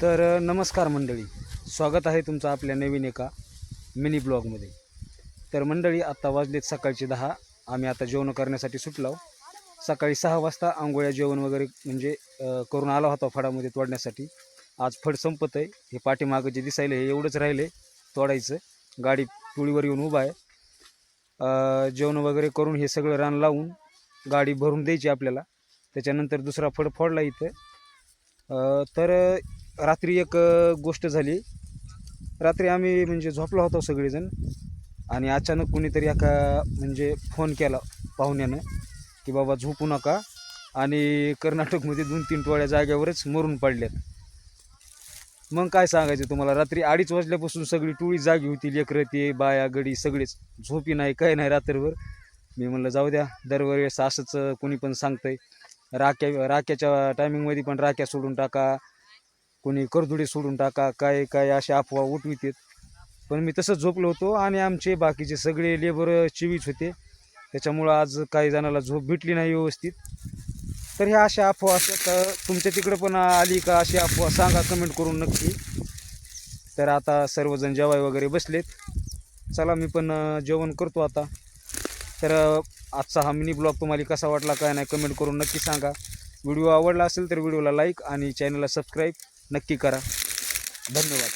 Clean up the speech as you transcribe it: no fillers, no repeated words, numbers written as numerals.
तर नमस्कार मंडळी, स्वागत आहे तुमचं आपल्या नवीन एका मिनी ब्लॉगमध्ये. तर मंडळी, आत्ता वाजलेत सकाळचे 10. आम्ही आता जेवण करण्यासाठी सुटलो. सकाळी 6 वाजता आंघोळ्या जेवण वगैरे म्हणजे करून आला होता फडामध्ये तोडण्यासाठी. आज फड संपत आहे. हे पाठीमागं जे दिसायला हे एवढंच राहिले तोडायचं. गाडी टोळीवर येऊन उभा आहे. जेवण वगैरे करून हे सगळं रान लावून गाडी भरून द्यायची आपल्याला. त्याच्यानंतर दुसरा फड फोडला इथं. तर रात्री एक गोष्ट झाली. रात्री आम्ही म्हणजे झोपलो होतो सगळेजण आणि अचानक कोणीतरी एका म्हणजे फोन केला पाहुण्यानं की बाबा झोपू नका, आणि कर्नाटकमध्ये 2-3 टोळ्या जाग्यावरच मरून पडल्यात. मग काय सांगायचं तुम्हाला, रात्री 2:30 वाजल्यापासून सगळी टोळी जागी होती. लेकरं ते बाया गडी सगळेच, झोपी नाही काय नाही रात्रभर. मी म्हणलं जाऊ द्या, दरवेळेस असंच कोणी पण सांगतंय. राख्याच्या टायमिंगमध्ये पण राख्या सोडून टाका, कोणी करदुडे सोडून टाका, काय काय अशा अफवा उठवितात. पण मी तसंच झोपलो होतो आणि आमचे बाकीचे सगळे लेबर चिवीच होते. त्याच्यामुळं आज काही जणाला झोप भेटली नाही व्यवस्थित. तर ह्या अशा अफवा असतात. तुमच्या तिकडं पण आली का अशी अफवा, सांगा कमेंट करून नक्की. तर आता सर्वजण जेवाय वगैरे बसलेत. चला मी पण जेवण करतो आता. तर आजचा हा मिनी ब्लॉग तुम्हाला कसा वाटला काय नाही कमेंट करून नक्की सांगा. व्हिडिओ आवडला असेल तर व्हिडिओला लाईक आणि चॅनलला सबस्क्राईब नक्की करा. धन्यवाद.